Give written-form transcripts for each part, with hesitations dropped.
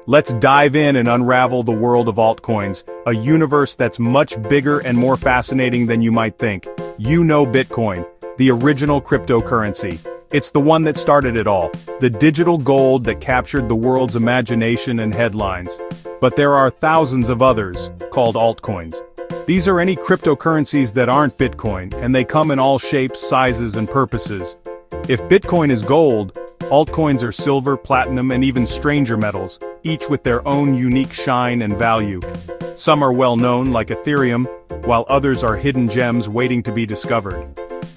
Let's dive in and unravel the world of altcoins, a universe that's much bigger and more fascinating than you might think. You know Bitcoin, the original cryptocurrency. It's the one that started it all, the digital gold that captured the world's imagination and headlines. But there are thousands of others, called altcoins. These are any cryptocurrencies that aren't Bitcoin, and they come in all shapes, sizes, and purposes. If Bitcoin is gold, altcoins are silver, platinum, and even stranger metals, each with their own unique shine and value. Some are well known, like Ethereum, while others are hidden gems waiting to be discovered.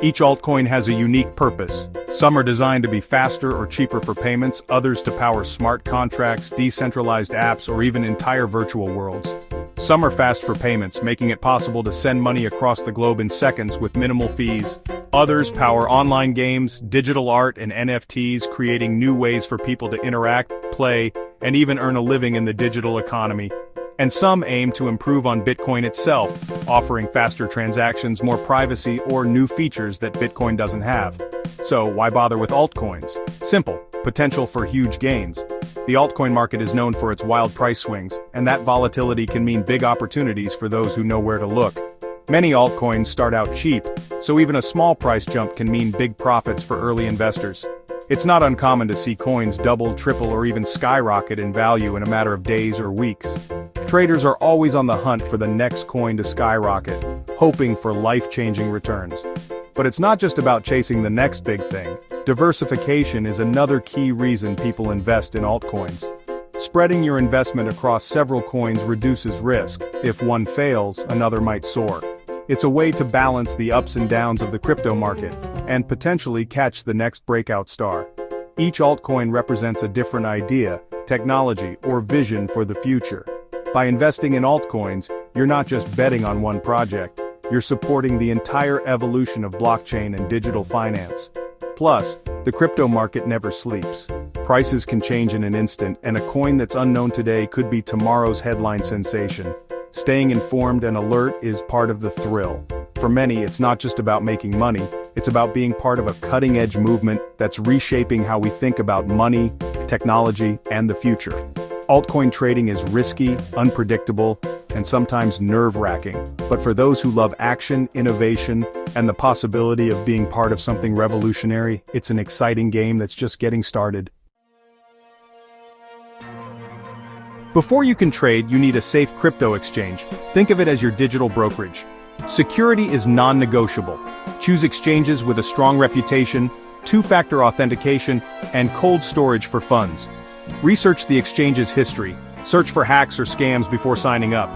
Each altcoin has a unique purpose. Some are designed to be faster or cheaper for payments, others to power smart contracts, decentralized apps, or even entire virtual worlds. Some are fast for payments, making it possible to send money across the globe in seconds with minimal fees. Others power online games, digital art, and NFTs, creating new ways for people to interact, play, and even earn a living in the digital economy. And some aim to improve on Bitcoin itself, offering faster transactions, more privacy, or new features that Bitcoin doesn't have. So why bother with altcoins? Simple: potential for huge gains. The altcoin market is known for its wild price swings, and that volatility can mean big opportunities for those who know where to look. Many altcoins start out cheap, so even a small price jump can mean big profits for early investors. It's not uncommon to see coins double, triple, or even skyrocket in value in a matter of days or weeks. Traders are always on the hunt for the next coin to skyrocket, hoping for life-changing returns. But it's not just about chasing the next big thing. Diversification is another key reason people invest in altcoins. Spreading your investment across several coins reduces risk. If one fails, another might soar. It's a way to balance the ups and downs of the crypto market, and potentially catch the next breakout star. Each altcoin represents a different idea, technology, or vision for the future. By investing in altcoins, you're not just betting on one project, you're supporting the entire evolution of blockchain and digital finance. Plus, the crypto market never sleeps. Prices can change in an instant, and a coin that's unknown today could be tomorrow's headline sensation. Staying informed and alert is part of the thrill. For many, it's not just about making money, it's about being part of a cutting-edge movement that's reshaping how we think about money, technology, and the future. Altcoin trading is risky, unpredictable, and sometimes nerve-wracking. But for those who love action, innovation, and the possibility of being part of something revolutionary, it's an exciting game that's just getting started. Before you can trade, you need a safe crypto exchange. Think of it as your digital brokerage. Security is non-negotiable. Choose exchanges with a strong reputation, two-factor authentication, and cold storage for funds. Research the exchange's history. Search for hacks or scams before signing up.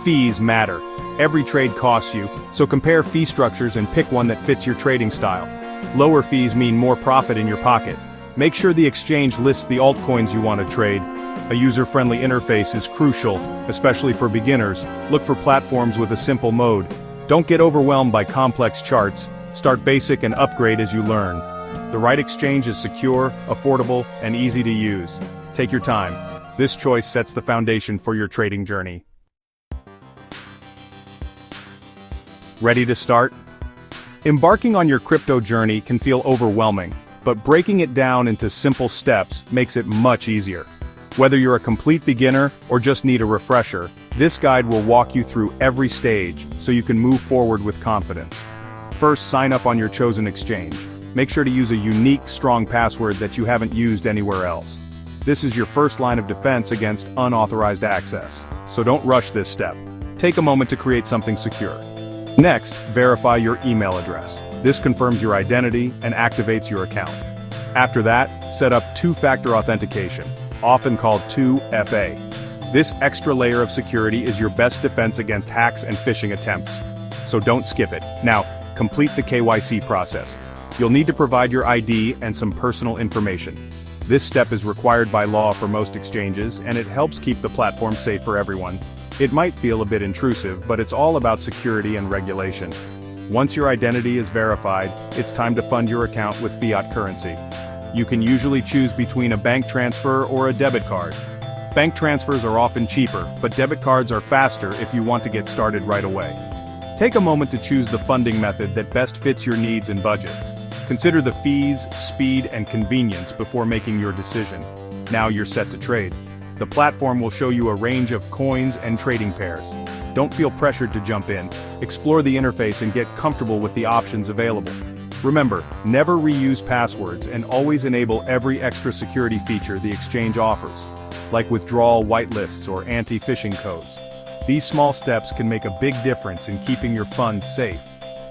Fees matter. Every trade costs you, so compare fee structures and pick one that fits your trading style. Lower fees mean more profit in your pocket. Make sure the exchange lists the altcoins you want to trade. A user-friendly interface is crucial, especially for beginners. Look for platforms with a simple mode. Don't get overwhelmed by complex charts. Start basic and upgrade as you learn. The right exchange is secure, affordable, and easy to use. Take your time. This choice sets the foundation for your trading journey. Ready to start? Embarking on your crypto journey can feel overwhelming, but breaking it down into simple steps makes it much easier. Whether you're a complete beginner or just need a refresher, this guide will walk you through every stage so you can move forward with confidence. First, sign up on your chosen exchange. Make sure to use a unique, strong password that you haven't used anywhere else. This is your first line of defense against unauthorized access, so don't rush this step. Take a moment to create something secure. Next, verify your email address. This confirms your identity and activates your account. After that, set up two-factor authentication, often called 2FA. This extra layer of security is your best defense against hacks and phishing attempts. So don't skip it. Now, complete the KYC process. You'll need to provide your ID and some personal information. This step is required by law for most exchanges, and it helps keep the platform safe for everyone. It might feel a bit intrusive, but it's all about security and regulation. Once your identity is verified, it's time to fund your account with fiat currency. You can usually choose between a bank transfer or a debit card. Bank transfers are often cheaper, but debit cards are faster if you want to get started right away. Take a moment to choose the funding method that best fits your needs and budget. Consider the fees, speed, and convenience before making your decision. Now you're set to trade. The platform will show you a range of coins and trading pairs. Don't feel pressured to jump in. Explore the interface and get comfortable with the options available. Remember, never reuse passwords and always enable every extra security feature the exchange offers, like withdrawal whitelists or anti-phishing codes. These small steps can make a big difference in keeping your funds safe.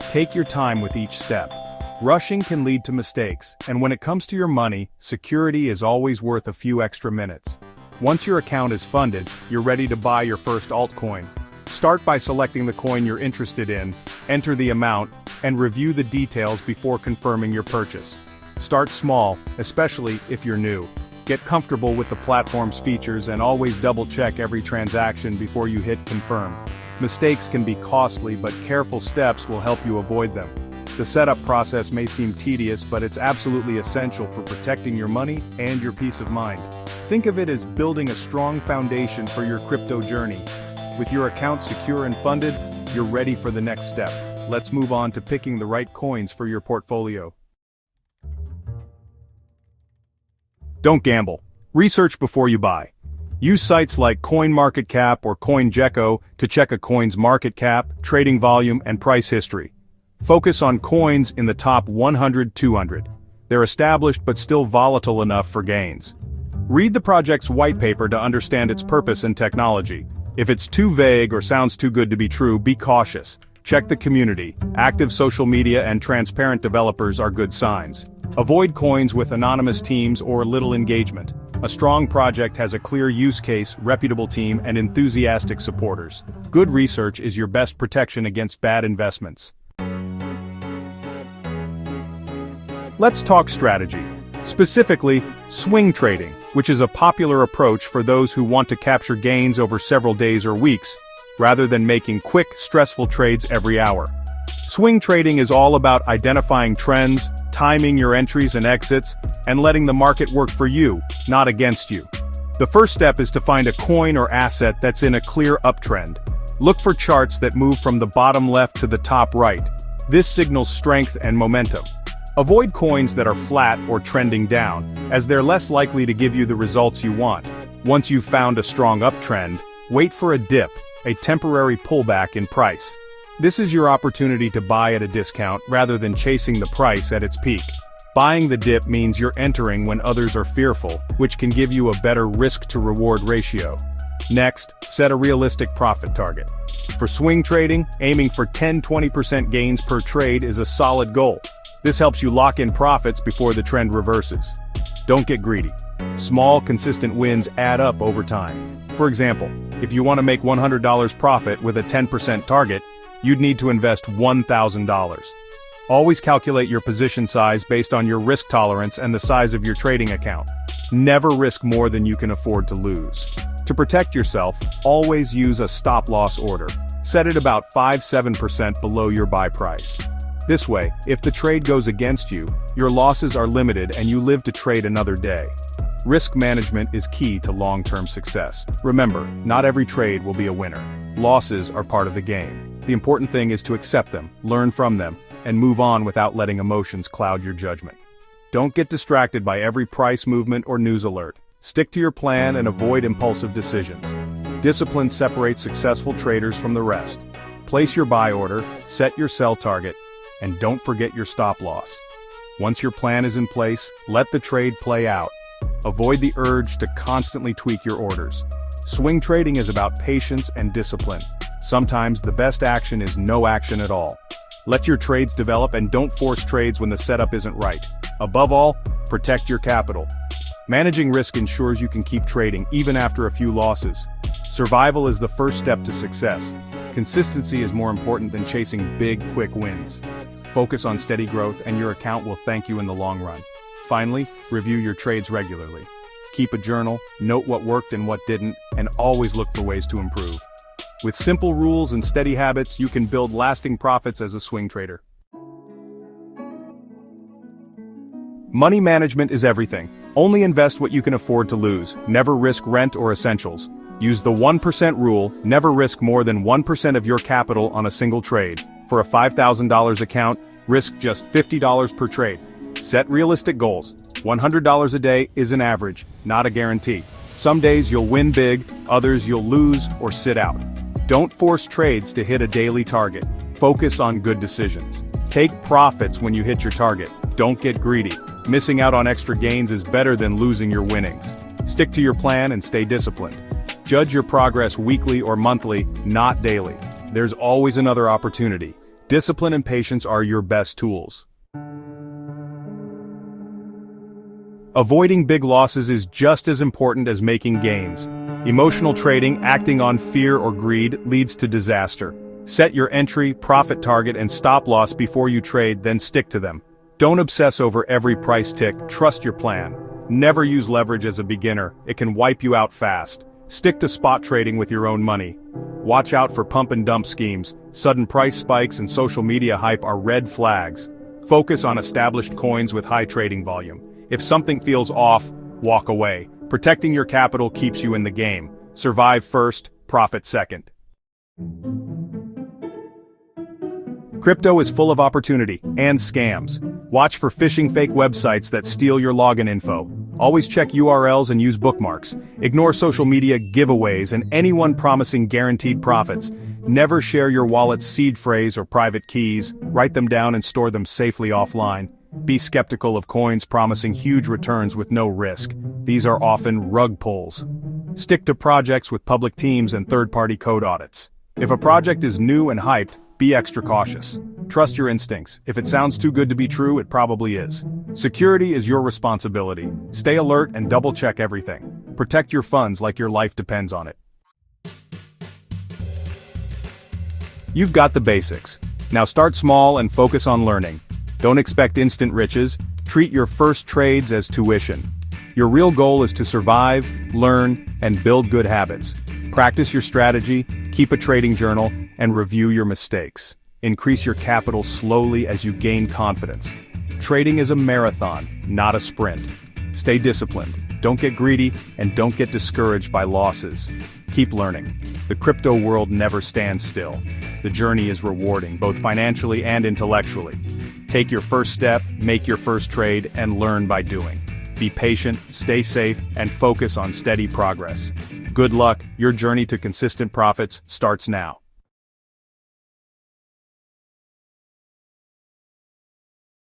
Take your time with each step. Rushing can lead to mistakes, and when it comes to your money, security is always worth a few extra minutes. Once your account is funded, you're ready to buy your first altcoin. Start by selecting the coin you're interested in, enter the amount, and review the details before confirming your purchase. Start small, especially if you're new. Get comfortable with the platform's features and always double-check every transaction before you hit confirm. Mistakes can be costly, but careful steps will help you avoid them. The setup process may seem tedious, but it's absolutely essential for protecting your money and your peace of mind. Think of it as building a strong foundation for your crypto journey. With your account secure and funded, you're ready for the next step. Let's move on to picking the right coins for your portfolio. Don't gamble. Research before you buy. Use sites like CoinMarketCap or CoinGecko to check a coin's market cap, trading volume, and price history. Focus on coins in the top 100-200. They're established but still volatile enough for gains. Read the project's white paper to understand its purpose and technology. If it's too vague or sounds too good to be true, be cautious. Check the community. Active social media and transparent developers are good signs. Avoid coins with anonymous teams or little engagement. A strong project has a clear use case, reputable team, and enthusiastic supporters. Good research is your best protection against bad investments. Let's talk strategy. Specifically, swing trading, which is a popular approach for those who want to capture gains over several days or weeks, rather than making quick, stressful trades every hour. Swing trading is all about identifying trends, timing your entries and exits, and letting the market work for you, not against you. The first step is to find a coin or asset that's in a clear uptrend. Look for charts that move from the bottom left to the top right. This signals strength and momentum. Avoid coins that are flat or trending down, as they're less likely to give you the results you want. Once you've found a strong uptrend, wait for a dip, a temporary pullback in price. This is your opportunity to buy at a discount rather than chasing the price at its peak. Buying the dip means you're entering when others are fearful, which can give you a better risk-to-reward ratio. Next, set a realistic profit target. For swing trading, aiming for 10-20% gains per trade is a solid goal. This helps you lock in profits before the trend reverses. Don't get greedy. Small, consistent wins add up over time. For example, if you want to make $100 profit with a 10% target, you'd need to invest $1,000. Always calculate your position size based on your risk tolerance and the size of your trading account. Never risk more than you can afford to lose. To protect yourself, always use a stop-loss order. Set it about 5-7% below your buy price. This way, if the trade goes against you, your losses are limited and you live to trade another day. Risk management is key to long-term success. Remember, not every trade will be a winner. Losses are part of the game. The important thing is to accept them, learn from them, and move on without letting emotions cloud your judgment. Don't get distracted by every price movement or news alert. Stick to your plan and avoid impulsive decisions. Discipline separates successful traders from the rest. Place your buy order, set your sell target, and don't forget your stop loss. Once your plan is in place, let the trade play out. Avoid the urge to constantly tweak your orders. Swing trading is about patience and discipline. Sometimes the best action is no action at all. Let your trades develop and don't force trades when the setup isn't right. Above all, protect your capital. Managing risk ensures you can keep trading even after a few losses. Survival is the first step to success. Consistency is more important than chasing big, quick wins. Focus on steady growth and your account will thank you in the long run. Finally, review your trades regularly. Keep a journal, note what worked and what didn't, and always look for ways to improve. With simple rules and steady habits, you can build lasting profits as a swing trader. Money management is everything. Only invest what you can afford to lose. Never risk rent or essentials. Use the 1% rule, never risk more than 1% of your capital on a single trade. For a $5,000 account, risk just $50 per trade. Set realistic goals. $100 a day is an average, not a guarantee. Some days you'll win big, others you'll lose or sit out. Don't force trades to hit a daily target. Focus on good decisions. Take profits when you hit your target. Don't get greedy. Missing out on extra gains is better than losing your winnings. Stick to your plan and stay disciplined. Judge your progress weekly or monthly, not daily. There's always another opportunity. Discipline and patience are your best tools. Avoiding big losses is just as important as making gains. Emotional trading, acting on fear or greed, leads to disaster. Set your entry, profit target, and stop loss before you trade, then stick to them. Don't obsess over every price tick, trust your plan. Never use leverage as a beginner, it can wipe you out fast. Stick to spot trading with your own money. Watch out for pump and dump schemes. Sudden price spikes and social media hype are red flags. Focus on established coins with high trading volume. If something feels off, walk away. Protecting your capital keeps you in the game. Survive first, profit second. Crypto is full of opportunity and scams. Watch for phishing fake websites that steal your login info. Always check URLs and use bookmarks. Ignore social media giveaways and anyone promising guaranteed profits. Never share your wallet's seed phrase or private keys. Write them down and store them safely offline. Be skeptical of coins promising huge returns with no risk. These are often rug pulls. Stick to projects with public teams and third-party code audits. If a project is new and hyped, be extra cautious. Trust your instincts. If it sounds too good to be true, it probably is. Security is your responsibility. Stay alert and double-check everything. Protect your funds like your life depends on it. You've got the basics. Now start small and focus on learning. Don't expect instant riches. Treat your first trades as tuition. Your real goal is to survive, learn, and build good habits. Practice your strategy, keep a trading journal, and review your mistakes. Increase your capital slowly as you gain confidence. Trading is a marathon, not a sprint. Stay disciplined, don't get greedy, and don't get discouraged by losses. Keep learning. The crypto world never stands still. The journey is rewarding, both financially and intellectually. Take your first step, make your first trade, and learn by doing. Be patient, stay safe, and focus on steady progress. Good luck, your journey to consistent profits starts now.